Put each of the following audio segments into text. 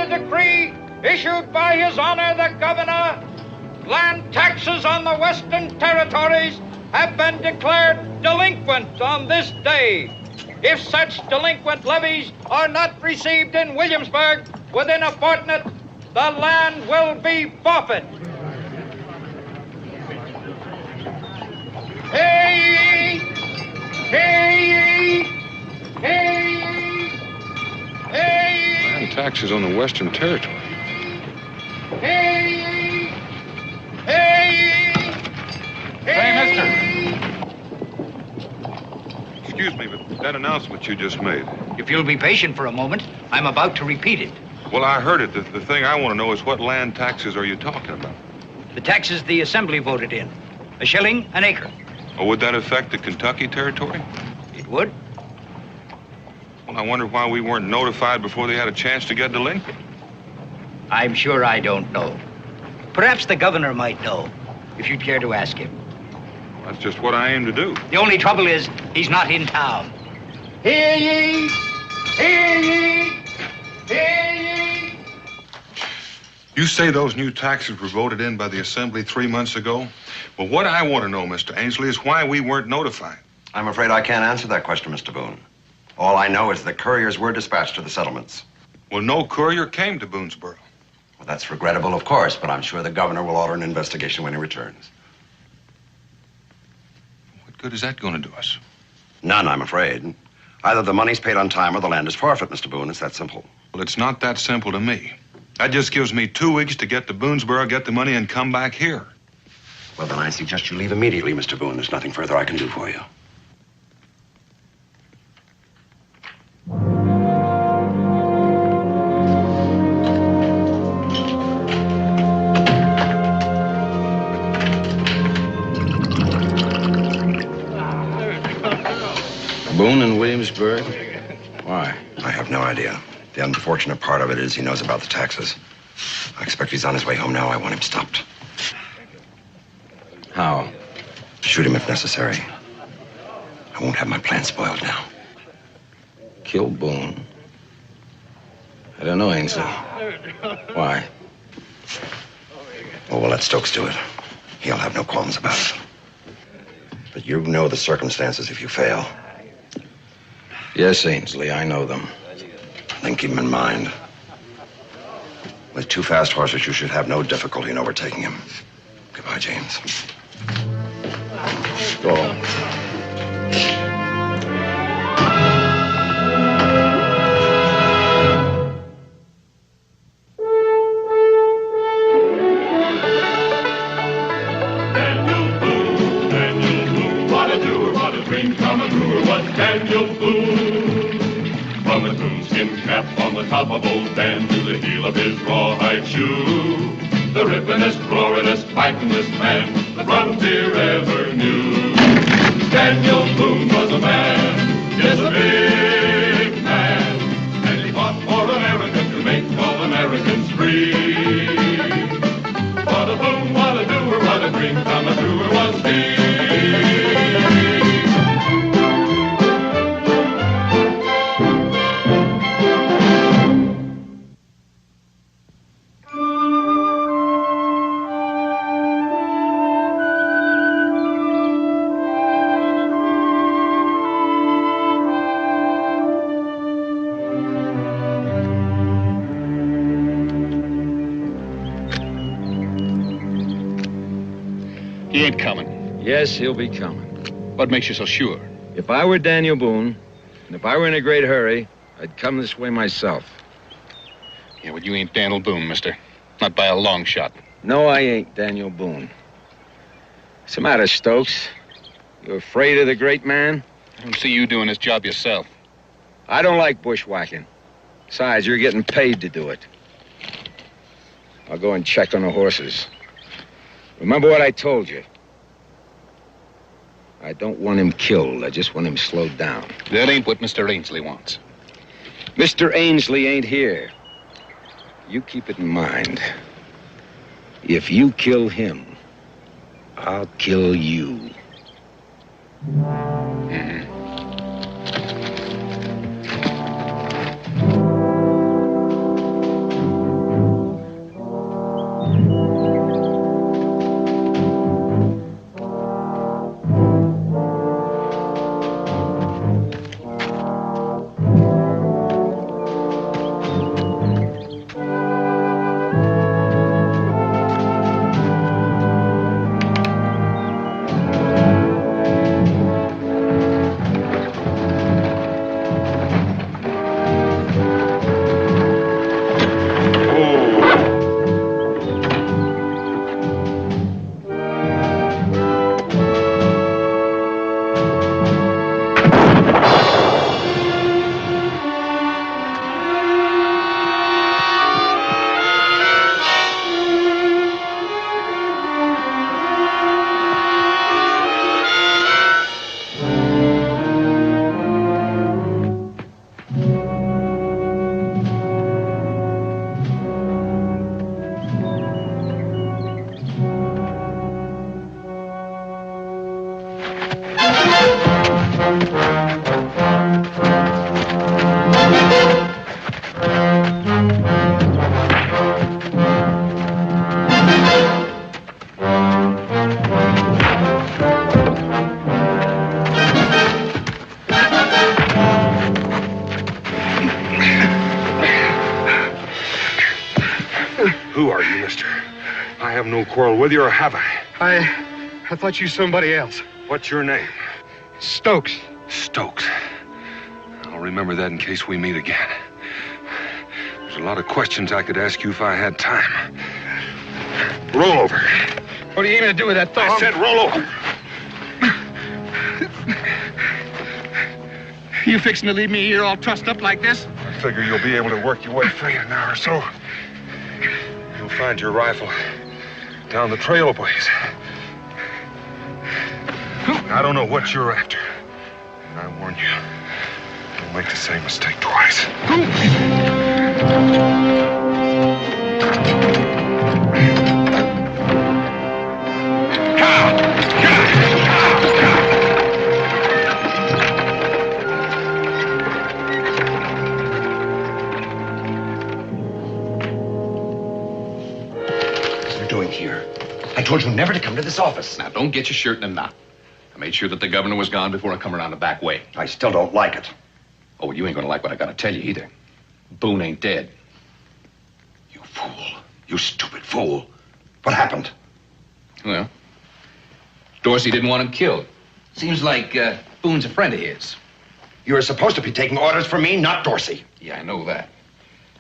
a decree issued by His Honor the Governor, land taxes on the Western Territories have been declared delinquent on this day. If such delinquent levies are not received in Williamsburg within a fortnight, the land will be forfeit. Hey! Hey! Hey! Hey! Land taxes on the Western Territory. Hey! Hey! Hey, mister. Excuse me, but that announcement you just made. If you'll be patient for a moment, I'm about to repeat it. Well, I heard it. The thing I want to know is what land taxes are you talking about? The taxes the Assembly voted in. A shilling an acre. Or would that affect the Kentucky Territory? It would. Well, I wonder why we weren't notified before they had a chance to get delinquent. I'm sure I don't know. Perhaps the governor might know, if you'd care to ask him. That's just what I aim to do. The only trouble is he's not in town. Hear ye! Hear ye! Hear ye! You say those new taxes were voted in by the Assembly 3 months ago? Well, what I want to know, Mr. Ainsley, is why we weren't notified. I'm afraid I can't answer that question, Mr. Boone. All I know is that couriers were dispatched to the settlements. Well, no courier came to Boonesboro. Well, that's regrettable, of course, but I'm sure the governor will order an investigation when he returns. What good is that going to do us? None, I'm afraid. Either the money's paid on time or the land is forfeit, Mr. Boone. It's that simple. Well, it's not that simple to me. That just gives me 2 weeks to get to Boonesboro, get the money, and come back here. Well, then I suggest you leave immediately, Mr. Boone. There's nothing further I can do for you. Boone in Williamsburg? Why? I have no idea. The unfortunate part of it is he knows about the taxes. I expect he's on his way home now. I want him stopped. How? Shoot him if necessary. I won't have my plan spoiled now. Kill Boone? I don't know, Ainsley. Why? Well, we'll let Stokes do it. He'll have no qualms about it. But you know the circumstances if you fail. Yes, Ainsley, I know them. Then keep them in mind. With 2 fast horses, you should have no difficulty in overtaking him. Goodbye, James. Go. Daniel Boone. From his moonskin cap on the top of old Dan to the heel of his rawhide shoe, the rippin'est, roaring'est, fighting'est man the frontier ever knew. Daniel Boone was a man, yes, a big man, and he fought for America to make all Americans free. What a Boone, what a doer, what a dream come truer was he. He ain't coming. Yes, he'll be coming. What makes you so sure? If I were Daniel Boone, and if I were in a great hurry, I'd come this way myself. Yeah, but you ain't Daniel Boone, mister. Not by a long shot. No, I ain't Daniel Boone. What's the matter, Stokes? You afraid of the great man? I don't see you doing this job yourself. I don't like bushwhacking. Besides, you're getting paid to do it. I'll go and check on the horses. Remember what I told you. I don't want him killed. I just want him slowed down. That ain't what Mr. Ainsley wants. Mr. Ainsley ain't here. You keep it in mind. If you kill him, I'll kill you. Mm-hmm. have no quarrel with you, or have I? I thought you somebody else. What's your name? Stokes. Stokes. I'll remember that in case we meet again. There's a lot of questions I could ask you if I had time. Roll over. What are you aiming to do with that thumb? I said roll over. You fixing to leave me here all trussed up like this? I figure you'll be able to work your way free in an hour or so. You'll find your rifle down the trail a ways. I don't know what you're after. And I warn you, don't make the same mistake twice. I told you never to come to this office. Now, don't get your shirt in a knot. I made sure that the governor was gone before I come around the back way. I still don't like it. Oh, you ain't gonna like what I gotta tell you either. Boone ain't dead. You fool. You stupid fool. What happened? Well, Dorsey didn't want him killed. Seems like Boone's a friend of his. You were supposed to be taking orders from me, not Dorsey. Yeah, I know that.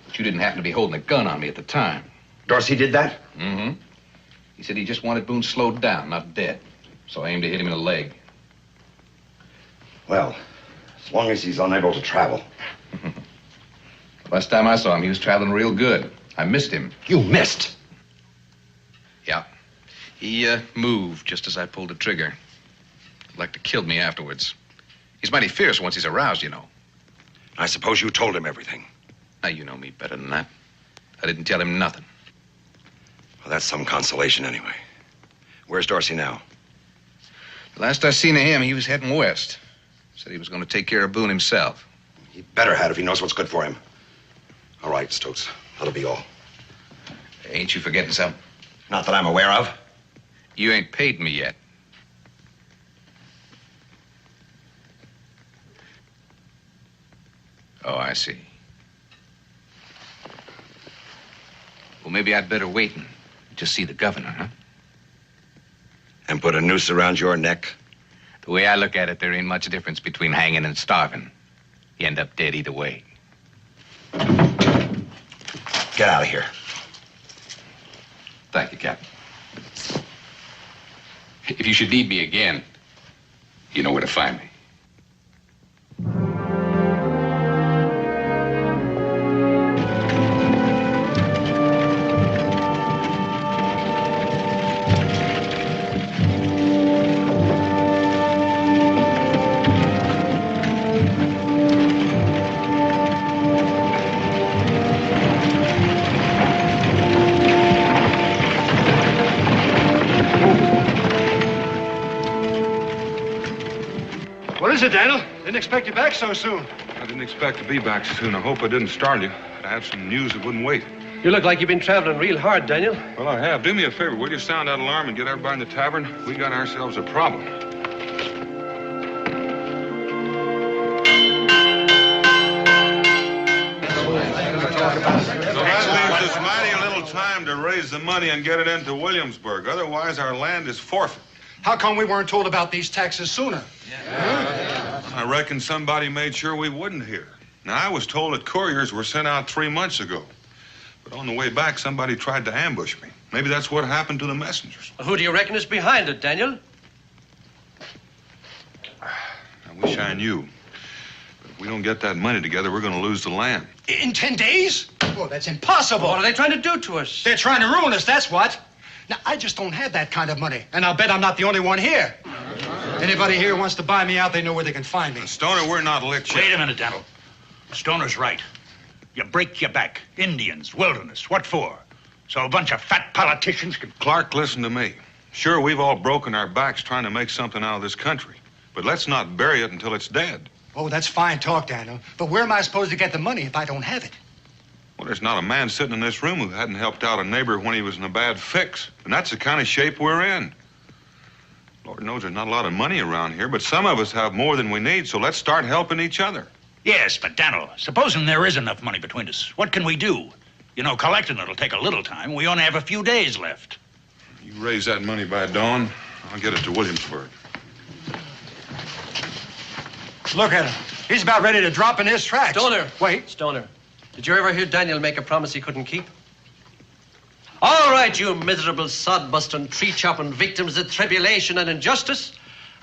But you didn't happen to be holding a gun on me at the time. Dorsey did that? Mm-hmm. He said he just wanted Boone slowed down, not dead. So I aimed to hit him in the leg. Well, as long as he's unable to travel. Last time I saw him, he was traveling real good. I missed him. You missed? Yeah. He moved just as I pulled the trigger. Like to kill me afterwards. He's mighty fierce once he's aroused, you know. I suppose you told him everything. Now, you know me better than that. I didn't tell him nothing. Well, that's some consolation anyway. Where's Dorsey now? Last I seen of him, he was heading west. Said he was going to take care of Boone himself. He better had if he knows what's good for him. All right, Stokes. That'll be all. Ain't you forgetting something? Not that I'm aware of. You ain't paid me yet. Oh, I see. Well, maybe I'd better wait and just see the governor, huh? And put a noose around your neck? The way I look at it, there ain't much difference between hanging and starving. You end up dead either way. Get out of here. Thank you, Captain. If you should need me again, you know where to find me. What is it, Daniel? Didn't expect you back so soon. I didn't expect to be back so soon. I hope I didn't startle you. But I have some news that wouldn't wait. You look like you've been traveling real hard, Daniel. Well, I have. Do me a favor. Will you sound that alarm and get everybody in the tavern? We got ourselves a problem. So that leaves us mighty little time to raise the money and get it into Williamsburg. Otherwise, our land is forfeit. How come we weren't told about these taxes sooner? I reckon somebody made sure we wouldn't hear. Now, I was told that couriers were sent out 3 months ago. But on the way back, somebody tried to ambush me. Maybe that's what happened to the messengers. Who do you reckon is behind it, Daniel? I wish I knew. But if we don't get that money together, we're going to lose the land. In 10 days? Oh, that's impossible. What are they trying to do to us? They're trying to ruin us, that's what. Now, I just don't have that kind of money. And I'll bet I'm not the only one here. Anybody here wants to buy me out, they know where they can find me. Stoner, we're not licked yet. Wait a minute, Daniel. Stoner's right. You break your back. Indians, wilderness, what for? So a bunch of fat politicians can... Clark, listen to me. Sure, we've all broken our backs trying to make something out of this country. But let's not bury it until it's dead. Oh, that's fine talk, Daniel. But where am I supposed to get the money if I don't have it? Well, there's not a man sitting in this room who hadn't helped out a neighbor when he was in a bad fix. And that's the kind of shape we're in. Lord knows there's not a lot of money around here, but some of us have more than we need, so let's start helping each other. Yes, but Daniel, supposing there is enough money between us, what can we do? You know, collecting it'll take a little time. We only have a few days left. You raise that money by dawn, I'll get it to Williamsburg. Look at him. He's about ready to drop in his tracks. Stoner. Wait. Stoner, did you ever hear Daniel make a promise he couldn't keep? All right, you miserable sod-busting, tree-chopping victims of tribulation and injustice.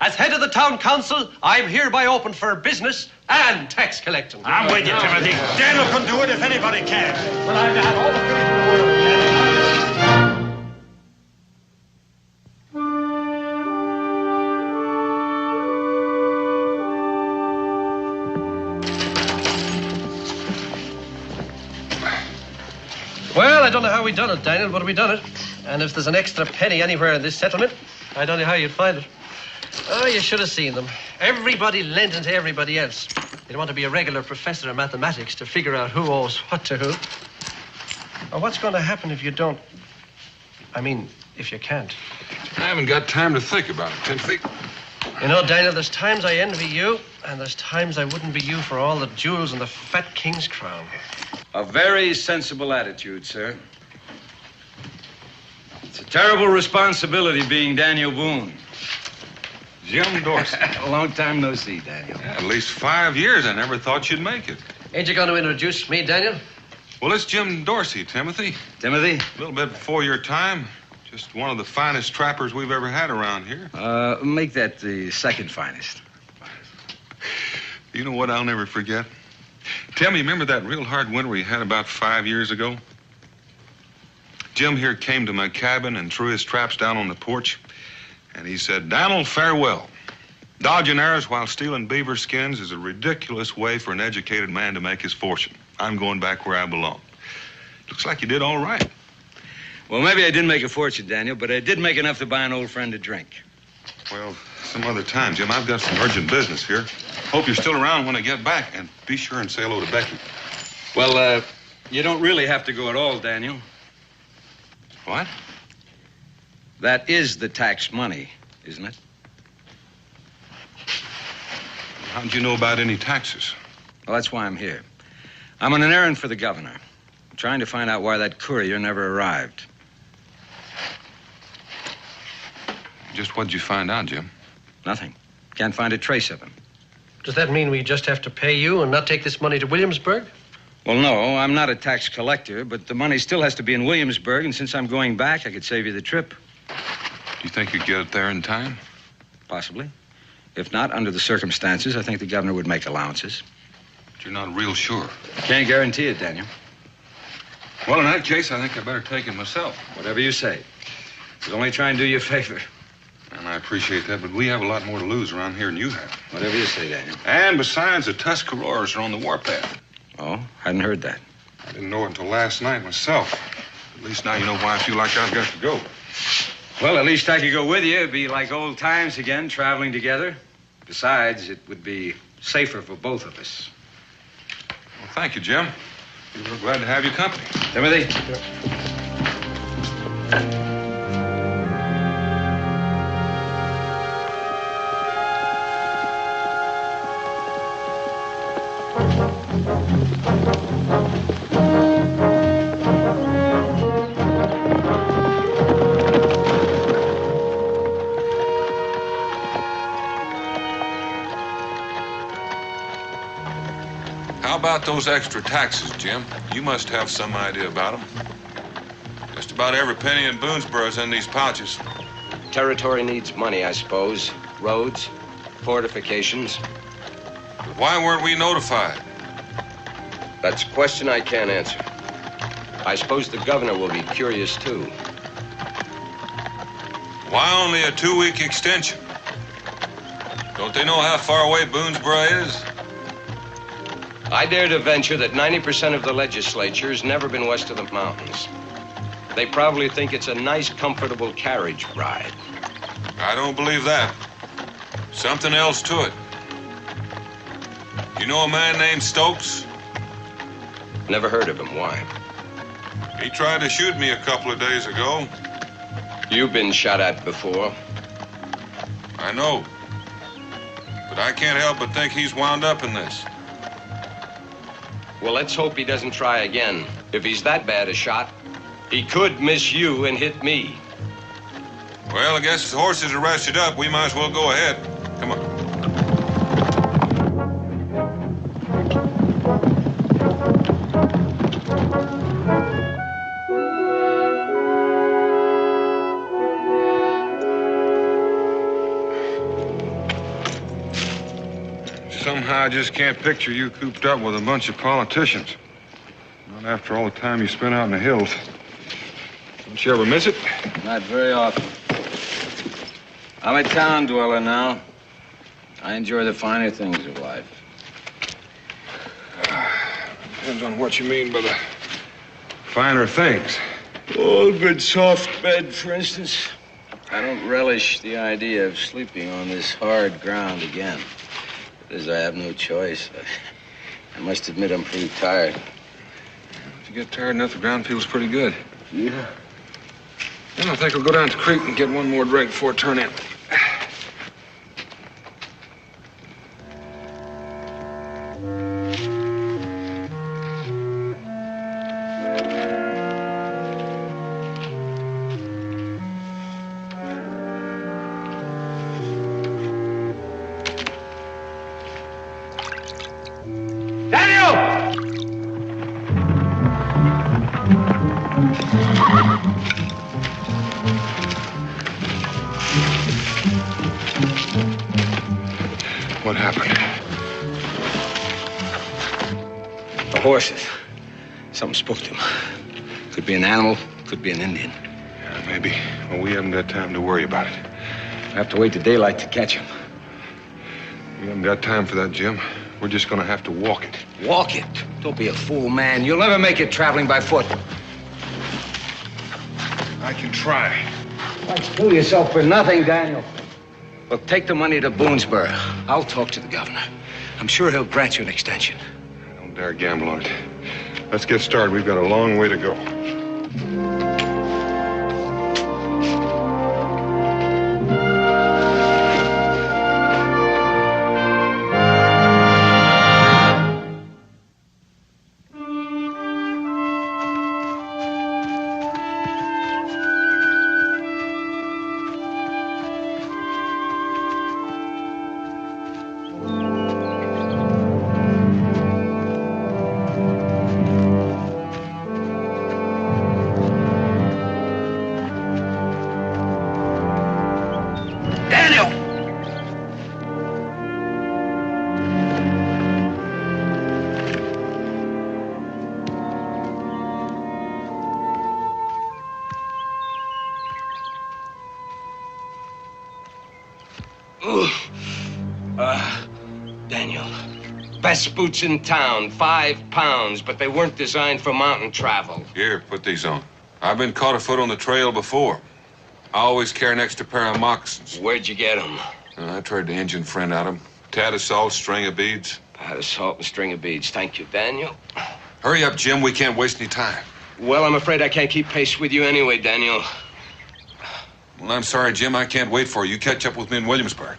As head of the town council, I'm hereby open for business and tax collecting. I'm with you, Timothy. Daniel can do it if anybody can. Well, I've got all the faith in the world. Well, I don't know how we done it, Daniel, but we done it. And if there's an extra penny anywhere in this settlement, I don't know how you'd find it. Oh, you should have seen them. Everybody lending to everybody else. You'd want to be a regular professor of mathematics to figure out who owes what to who. Or what's going to happen if you don't? I mean, if you can't. I haven't got time to think about it, Timothy. You know, Daniel, there's times I envy you, and there's times I wouldn't be you for all the jewels and the fat king's crown. A very sensible attitude, sir. It's a terrible responsibility being Daniel Boone. Jim Dorsey. A long time no see, Daniel. Yeah, at least 5 years. I never thought you'd make it. Ain't you going to introduce me, Daniel? Well, it's Jim Dorsey, Timothy. Timothy? A little bit before your time. Just one of the finest trappers we've ever had around here. Make that the second finest. You know what I'll never forget? Tell me, remember that real hard winter we had about 5 years ago? Jim here came to my cabin and threw his traps down on the porch. And he said, "Donald, farewell. Dodging arrows while stealing beaver skins is a ridiculous way for an educated man to make his fortune. I'm going back where I belong." Looks like you did all right. Well, maybe I didn't make a fortune, Daniel, but I did make enough to buy an old friend a drink. Well, some other time, Jim. I've got some urgent business here. Hope you're still around when I get back. And be sure and say hello to Becky. Well, you don't really have to go at all, Daniel. What? That is the tax money, isn't it? How'd you know about any taxes? Well, that's why I'm here. I'm on an errand for the governor. I'm trying to find out why that courier never arrived. Just what'd you find out, Jim? Nothing. Can't find a trace of him. Does that mean we just have to pay you and not take this money to Williamsburg? Well, no, I'm not a tax collector, but the money still has to be in Williamsburg, and since I'm going back, I could save you the trip. Do you think you'd get it there in time? Possibly. If not, under the circumstances, I think the governor would make allowances. But you're not real sure. Can't guarantee it, Daniel. Well, in that case, I think I better take it myself. Whatever you say. I was only trying to do you a favor. And I appreciate that, but we have a lot more to lose around here than you have. Whatever you say, Daniel. And besides, the Tuscaroras are on the warpath. Oh, hadn't heard that. I didn't know it until last night myself. At least now you know why I feel like I've got to go. Well, at least I could go with you. It'd be like old times again, traveling together. Besides, it would be safer for both of us. Well, thank you, Jim. We're glad to have your company. Timothy? How about those extra taxes, Jim? You must have some idea about them. Just about every penny in Boonesboro's in these pouches. Territory needs money, I suppose. Roads, fortifications. But why weren't we notified? That's a question I can't answer. I suppose the governor will be curious, too. Why only a 2-week extension? Don't they know how far away Boonesboro is? I dare to venture that 90% of the legislature's never been west of the mountains. They probably think it's a nice, comfortable carriage ride. I don't believe that. Something else to it. You know a man named Stokes? Never heard of him. Why? He tried to shoot me a couple of days ago. You've been shot at before. I know. But I can't help but think he's wound up in this. Well, let's hope he doesn't try again. If he's that bad a shot, he could miss you and hit me. Well, I guess the horses are rested up. We might as well go ahead. Come on. Somehow I just can't picture you cooped up with a bunch of politicians. Not after all the time you spent out in the hills. Don't you ever miss it? Not very often. I'm a town dweller now. I enjoy the finer things of life. Depends on what you mean by the finer things. Old good soft bed, for instance. I don't relish the idea of sleeping on this hard ground again. But as I have no choice, I must admit I'm pretty tired. If you get tired enough, the ground feels pretty good. Yeah. Then I think I'll go down to the creek and get one more drink before I turn in. What happened? The horses. Something spoke to them. Could be an animal, could be an Indian. Yeah, maybe. Well, we haven't got time to worry about it. I have to wait till daylight to catch them. We haven't got time for that, Jim. We're just gonna have to walk it. Walk it? Don't be a fool, man. You'll never make it traveling by foot. I can try. Don't fool yourself for nothing, Daniel. Well, take the money to Boonesboro. I'll talk to the governor. I'm sure he'll grant you an extension. I don't dare gamble on it. Let's get started. We've got a long way to go. Daniel, best boots in town, £5, but they weren't designed for mountain travel. Here, put these on. I've been caught afoot on the trail before. I always carry an extra pair of moccasins. Where'd you get them? I traded the Indian friend out of them. Tad of salt, string of beads. Pat of salt and string of beads. Thank you, Daniel. Hurry up, Jim. We can't waste any time. Well, I'm afraid I can't keep pace with you anyway, Daniel. Well, I'm sorry, Jim. I can't wait for you. You catch up with me in Williamsburg.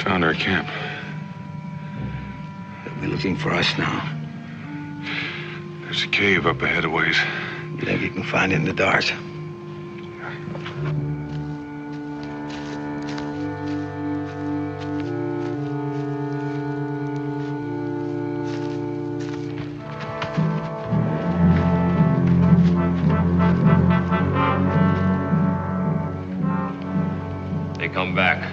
found our camp. They'll be looking for us now. There's a cave up ahead a ways. You think you can find it in the dark? They come back.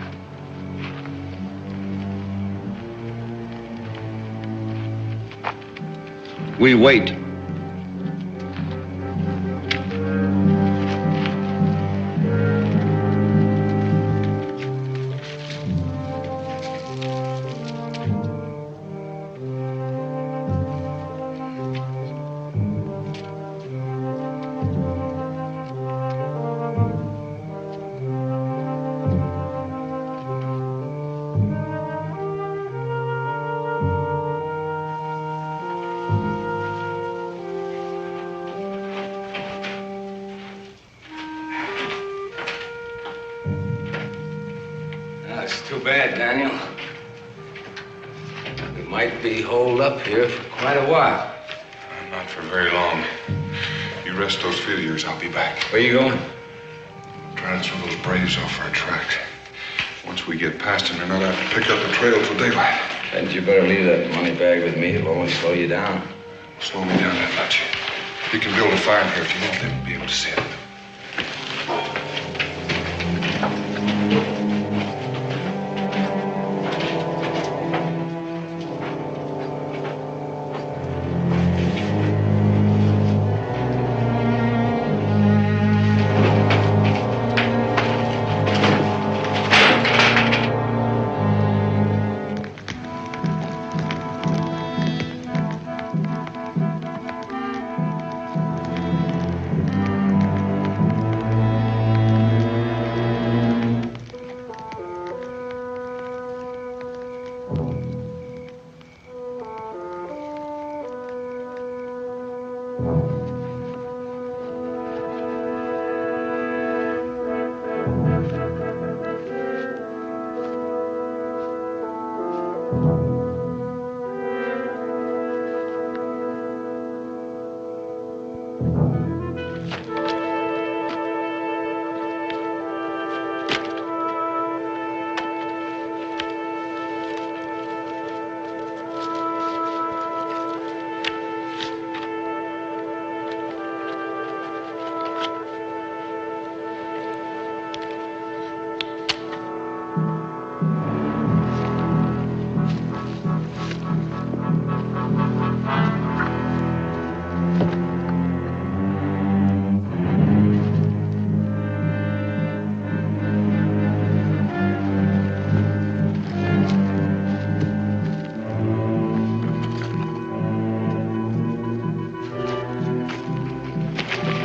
We wait. That's too bad, Daniel. We might be holed up here for quite a while. Not for very long. You rest those feet of yours, I'll be back. Where you going? Trying to throw those braves off our tracks. Once we get past them, they're not apt to pick up the trail till daylight. Then you better leave that money bag with me. It'll only slow you down. Slow me down that much. We can build a fire here if you want them to be able to see it.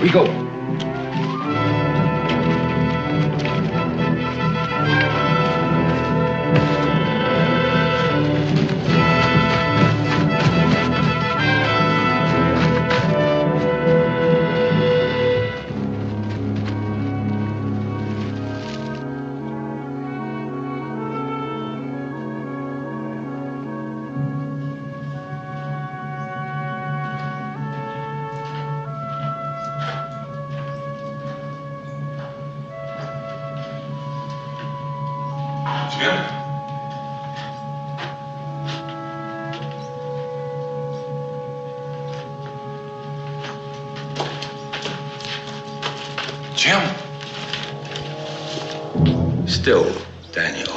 We go. Jim? Still, Daniel.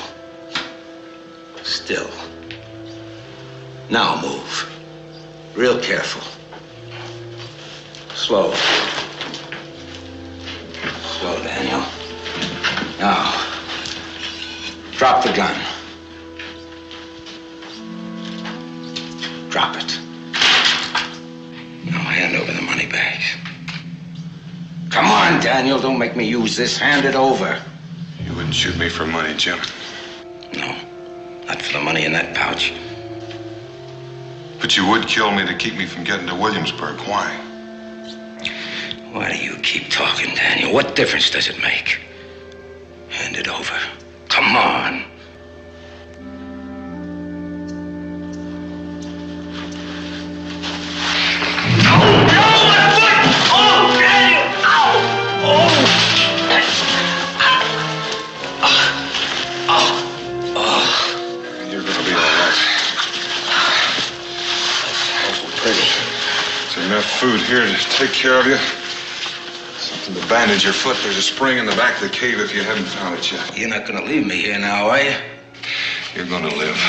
Still. Now move. Real careful. Slow. Slow, Daniel. Now, drop the gun. Drop it. Now hand over the money bags. Come on, Daniel, don't make me use this. Hand it over. You wouldn't shoot me for money, Jim. No, not for the money in that pouch. But you would kill me to keep me from getting to Williamsburg. Why? Why do you keep talking, Daniel? What difference does it make? Hand it over. Come on. food here to take care of you. Something to bandage your foot. There's a spring in the back of the cave if you haven't found it yet. You're not gonna leave me here now, are you? You're gonna live.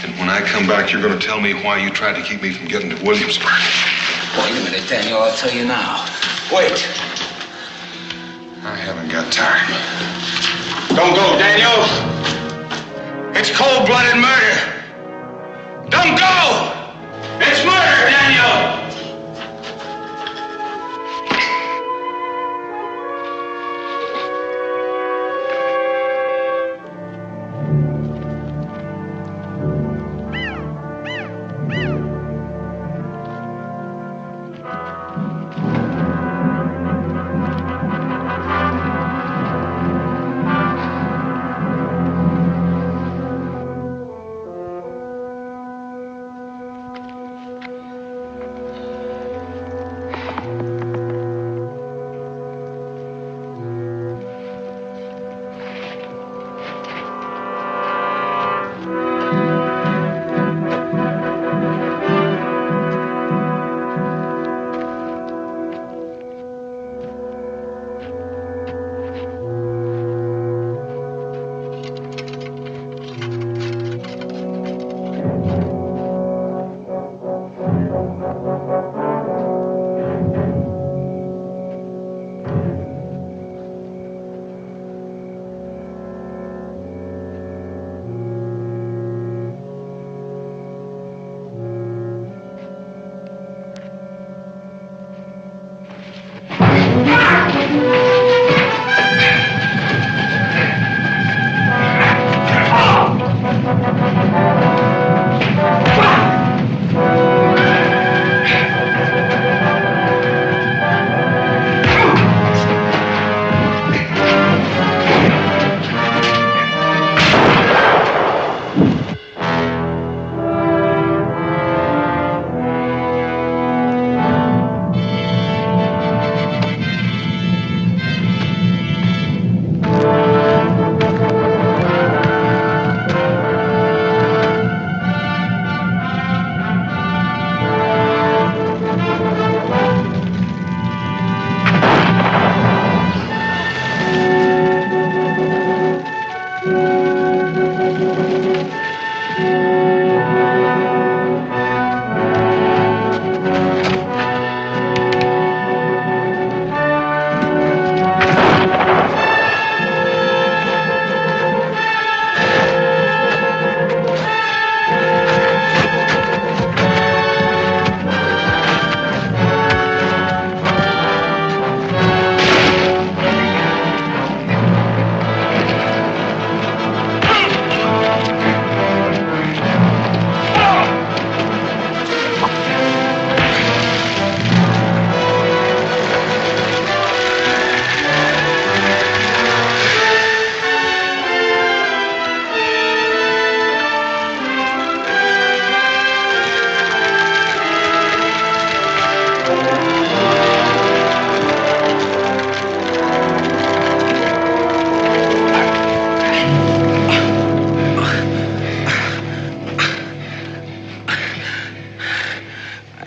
And when I come back, you're gonna tell me why you tried to keep me from getting to Williamsburg. Wait a minute, Daniel. I'll tell you now. Wait. I haven't got time. Don't go, Daniel. It's cold-blooded murder. Don't go! It's murder, Daniel!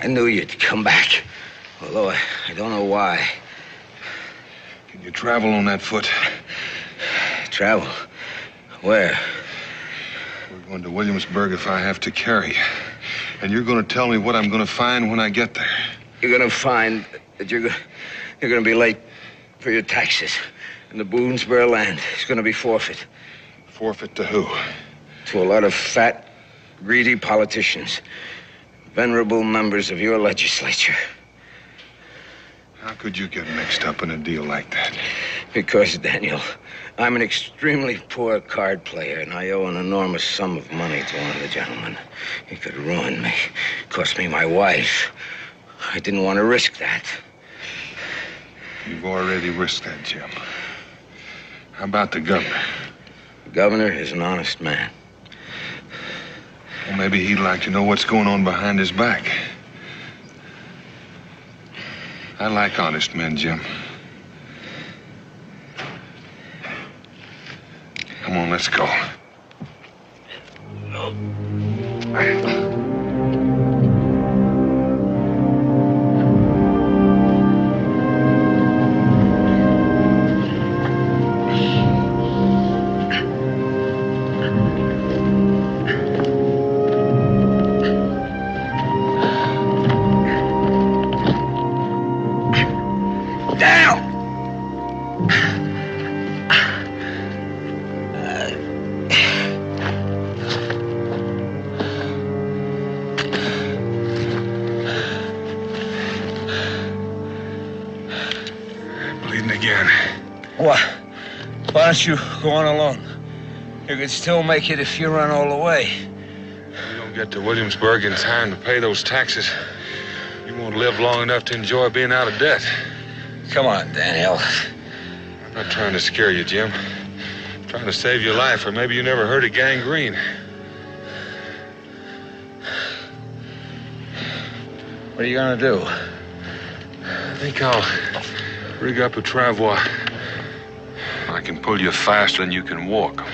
I knew you'd come back, although I don't know why. Can you travel on that foot? Travel? Where? We're going to Williamsburg if I have to carry you. And you're going to tell me what I'm going to find when I get there. You're going to find that you're going to be late for your taxes. And the Boonesboro land is going to be forfeit. Forfeit to who? To a lot of fat, greedy politicians. Venerable members of your legislature. How could you get mixed up in a deal like that? Because, Daniel, I'm an extremely poor card player, and I owe an enormous sum of money to one of the gentlemen. He could ruin me, cost me my wife. I didn't want to risk that. You've already risked that, Jim. How about the governor? The governor is an honest man. Well, maybe he'd like to know what's going on behind his back. I like honest men, Jim. Come on, let's go. Why don't you go on along? You could still make it if you run all the way. You don't get to Williamsburg in time to pay those taxes. You won't live long enough to enjoy being out of debt. Come on, Daniel. I'm not trying to scare you, Jim. I'm trying to save your life, or maybe you never heard of gangrene. What are you gonna do? I think I'll rig up a travois. I can pull you faster than you can walk.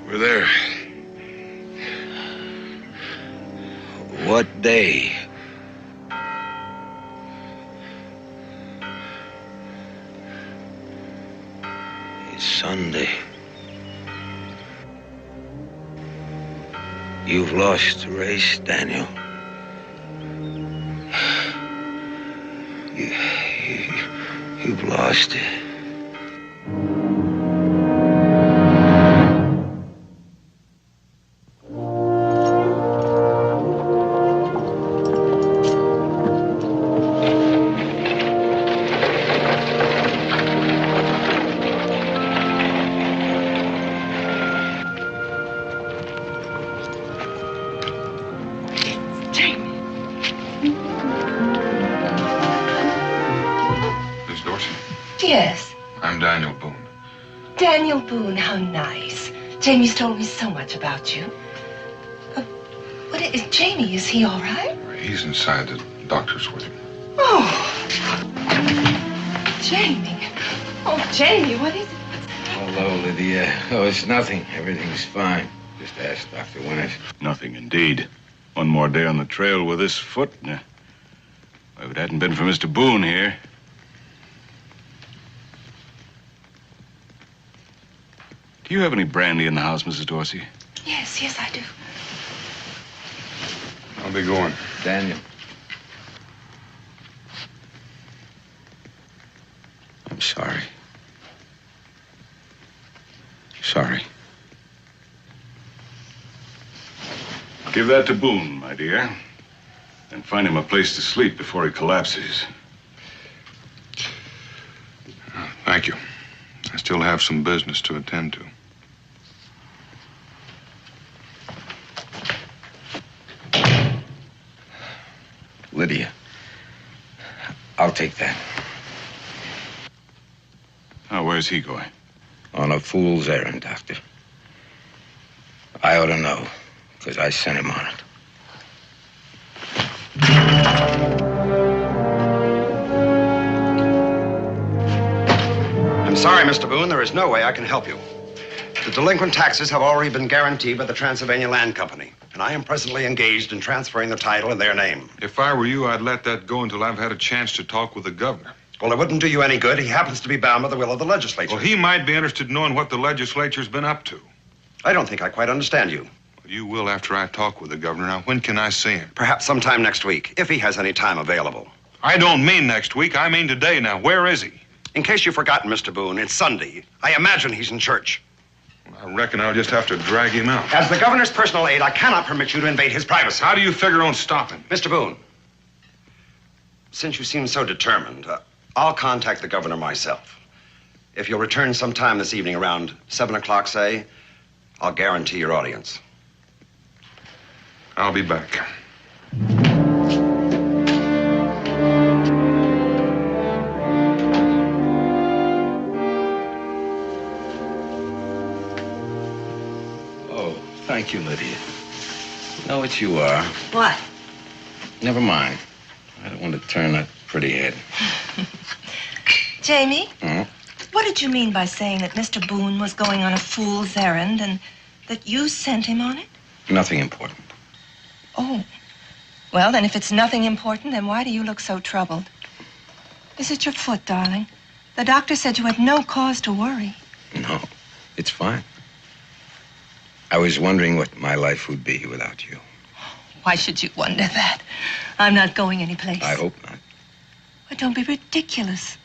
We're there. What day? It's Sunday. You've lost the race, Daniel. You've lost it. Yes. I'm Daniel Boone. Daniel Boone, how nice. Jamie's told me so much about you. What is Jamie? Is he all right? He's inside. The doctor's with him. Oh, Jamie. Oh, Jamie, what is it? Hello, Lydia. Oh, it's nothing. Everything's fine. Just ask Dr. Winters. Nothing, indeed. One more day on the trail with this foot. If it hadn't been for Mr. Boone here. Do you have any brandy in the house, Mrs. Dorsey? Yes, I do. I'll be going. Daniel. I'm sorry. Sorry. Give that to Boone, my dear. And find him a place to sleep before he collapses. Thank you. I still have some business to attend to. Lydia. I'll take that. Now, where's he going? On a fool's errand, Doctor. I ought to know, because I sent him on it. I'm sorry, Mr. Boone. There is no way I can help you. The delinquent taxes have already been guaranteed by the Transylvania Land Company, and I am presently engaged in transferring the title in their name. If I were you, I'd let that go until I've had a chance to talk with the governor. Well, it wouldn't do you any good. He happens to be bound by the will of the legislature. Well, he might be interested in knowing what the legislature's been up to. I don't think I quite understand you. You will after I talk with the governor. Now, when can I see him? Perhaps sometime next week, if he has any time available. I don't mean next week. I mean today. Now, where is he? In case you've forgotten, Mr. Boone, it's Sunday. I imagine he's in church. I reckon I'll just have to drag him out. As the governor's personal aide, I cannot permit you to invade his privacy. How do you figure on stopping? Mr. Boone, since you seem so determined, I'll contact the governor myself. If you'll return sometime this evening around 7 o'clock, say, I'll guarantee your audience. I'll be back. Thank you, Lydia. You know what you are? What? Never mind. I don't want to turn that pretty head. Jamie? Hmm? What did you mean by saying that Mr. Boone was going on a fool's errand and that you sent him on it? Nothing important. Oh. Well, then if it's nothing important, then why do you look so troubled? Is it your foot, darling? The doctor said you had no cause to worry. No, it's fine. I was wondering what my life would be without you. Why should you wonder that? I'm not going anyplace. I hope not. But don't be ridiculous.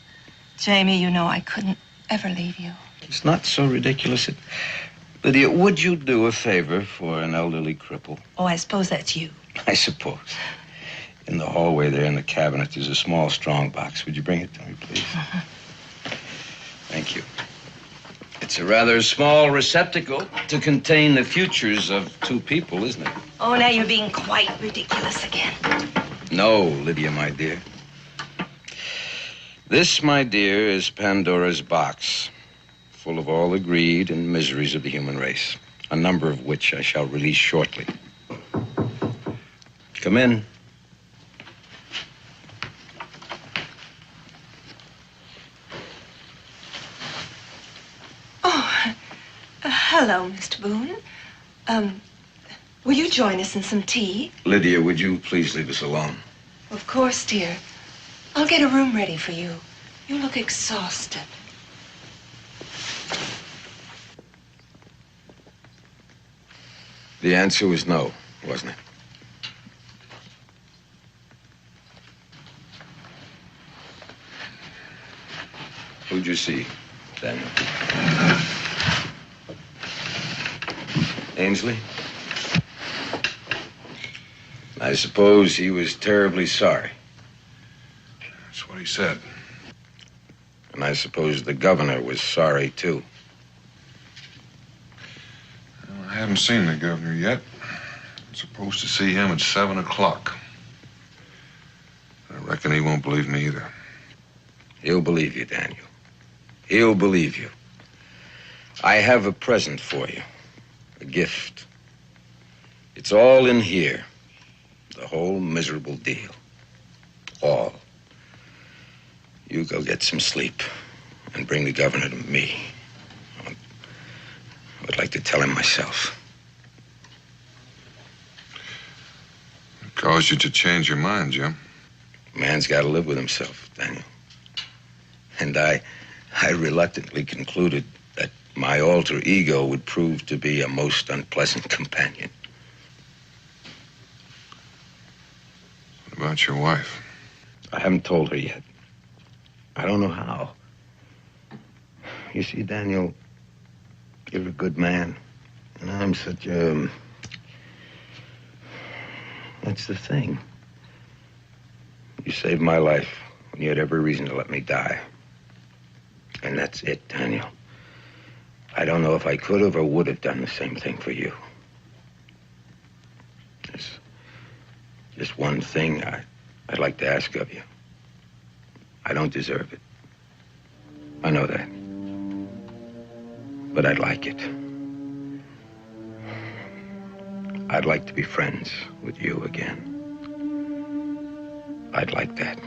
Jamie, you know I couldn't ever leave you. It's not so ridiculous. Lydia, would you do a favor for an elderly cripple? Oh, I suppose that's you. I suppose. In the hallway there in the cabinet, there's a small strong box. Would you bring it to me, please? Thank you. It's a rather small receptacle to contain the futures of two people, isn't it? Oh, now you're being quite ridiculous again. No, Lydia, my dear. This, my dear, is Pandora's box, full of all the greed and miseries of the human race, a number of which I shall release shortly. Come in. Hello, Mr. Boone. Will you join us in some tea? Lydia, would you please leave us alone? Of course, dear. I'll get a room ready for you. You look exhausted. The answer was no, wasn't it? Who'd you see, Daniel? Ainsley? I suppose he was terribly sorry. That's what he said. And I suppose the governor was sorry, too. Well, I haven't seen the governor yet. I'm supposed to see him at 7 o'clock. I reckon he won't believe me either. He'll believe you, Daniel. He'll believe you. I have a present for you. A gift. It's all in here. The whole miserable deal. All. You go get some sleep and bring the governor to me. I would like to tell him myself. What caused you to change your mind, Jim? Man's got to live with himself, Daniel. And I reluctantly concluded that my alter ego would prove to be a most unpleasant companion. What about your wife? I haven't told her yet. I don't know how. You see, Daniel, you're a good man. And I'm such a... That's the thing. You saved my life when you had every reason to let me die. And that's it, Daniel. I don't know if I could have or would have done the same thing for you. There's just one thing I'd like to ask of you. I don't deserve it. I know that. But I'd like it. I'd like to be friends with you again. I'd like that.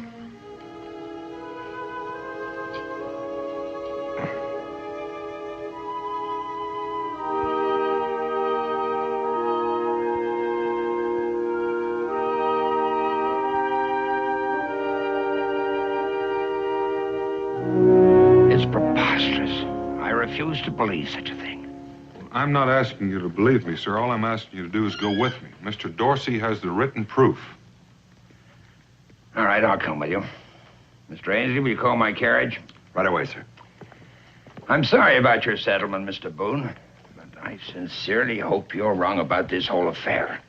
It's preposterous. I refuse to believe such a thing. I'm not asking you to believe me, sir. All I'm asking you to do is go with me. Mr. Dorsey has the written proof. All right, I'll come with you. Mr. Ainsley, will you call my carriage? Right away, sir. I'm sorry about your settlement, Mr. Boone, but I sincerely hope you're wrong about this whole affair.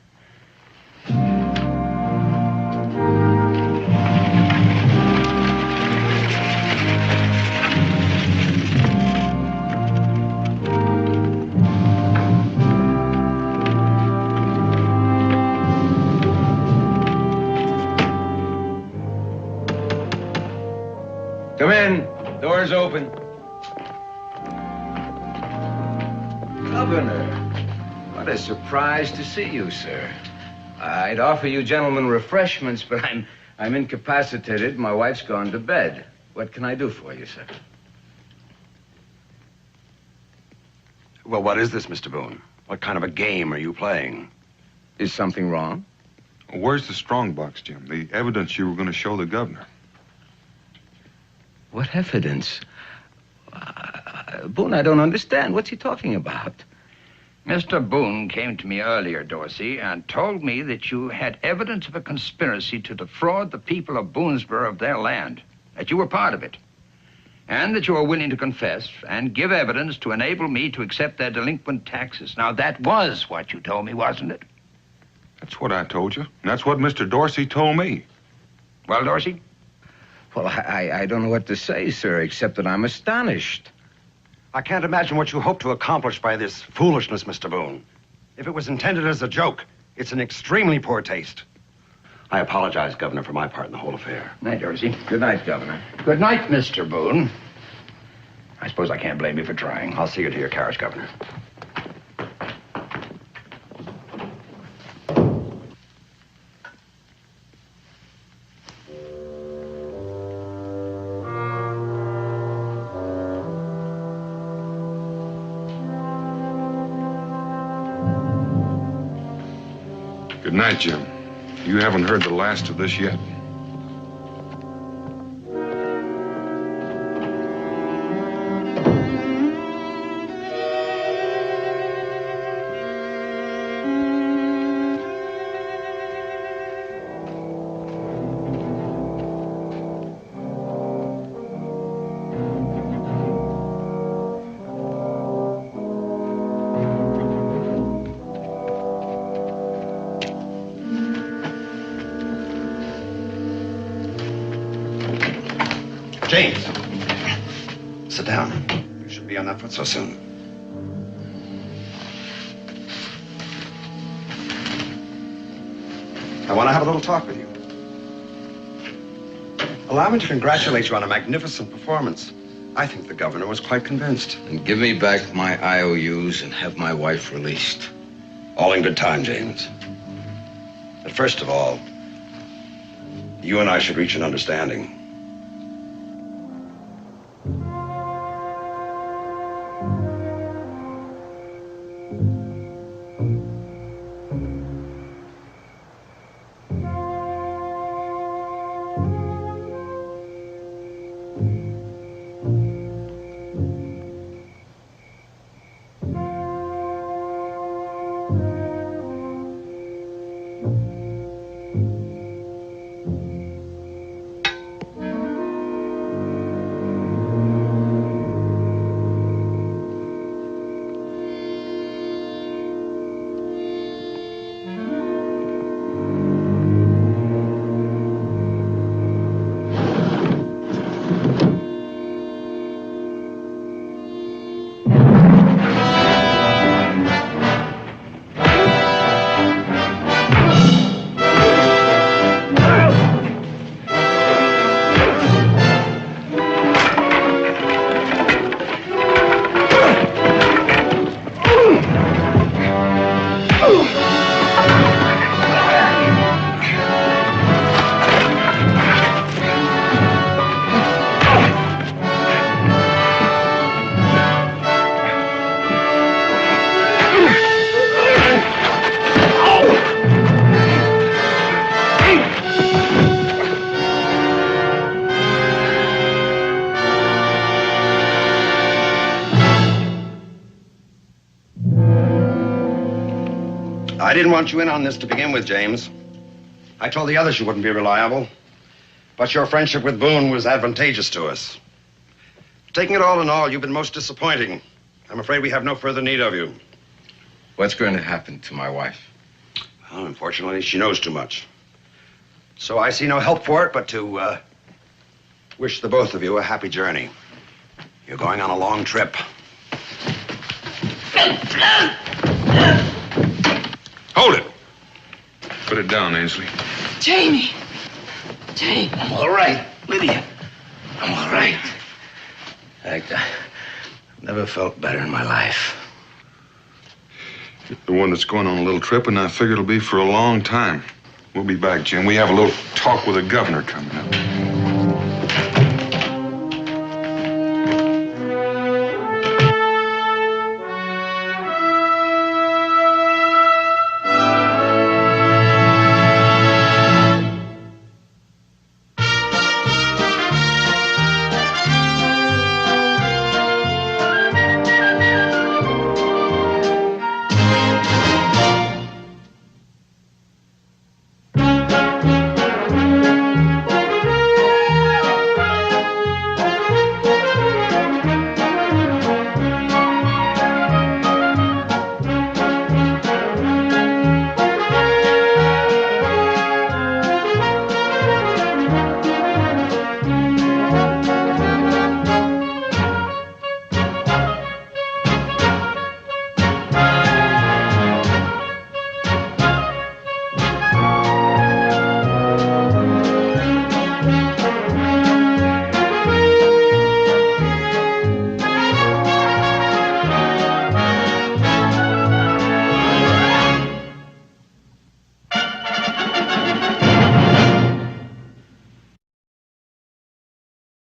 Come in. Door's open. Governor, what a surprise to see you, sir. I'd offer you gentlemen refreshments, but I'm incapacitated. My wife's gone to bed. What can I do for you, sir? Well, what is this, Mr. Boone? What kind of a game are you playing? Is something wrong? Where's the strongbox, Jim? The evidence you were going to show the governor. What evidence? Boone, I don't understand. What's he talking about? Mr. Boone came to me earlier, Dorsey, and told me that you had evidence of a conspiracy to defraud the people of Boonesboro of their land, that you were part of it, and that you were willing to confess and give evidence to enable me to accept their delinquent taxes. Now, that was what you told me, wasn't it? That's what I told you. And that's what Mr. Dorsey told me. Well, Dorsey? Well, I don't know what to say, sir, except that I'm astonished. I can't imagine what you hope to accomplish by this foolishness, Mr. Boone. If it was intended as a joke, it's in extremely poor taste. I apologize, Governor, for my part in the whole affair. Night, Dorsey. Good night, Governor. Good night, Mr. Boone. I suppose I can't blame you for trying. I'll see you to your carriage, Governor. Good night, Jim. You haven't heard the last of this yet. James, sit down. You should be on that foot so soon. I want to have a little talk with you. Allow me to congratulate you on a magnificent performance. I think the governor was quite convinced. And give me back my IOUs and have my wife released. All in good time, James. But first of all, you and I should reach an understanding. I didn't want you in on this to begin with, James. I told the others you wouldn't be reliable. But your friendship with Boone was advantageous to us. Taking it all in all, you've been most disappointing. I'm afraid we have no further need of you. What's going to happen to my wife? Well, unfortunately, she knows too much. So I see no help for it but to wish the both of you a happy journey. You're going on a long trip. Hold it. Put it down, Ainsley. Jamie. Jamie. I'm all right, Lydia. I'm all right. I've never felt better in my life. The one that's going on a little trip, and I figure it'll be for a long time. We'll be back, Jim. We have a little talk with the governor coming up.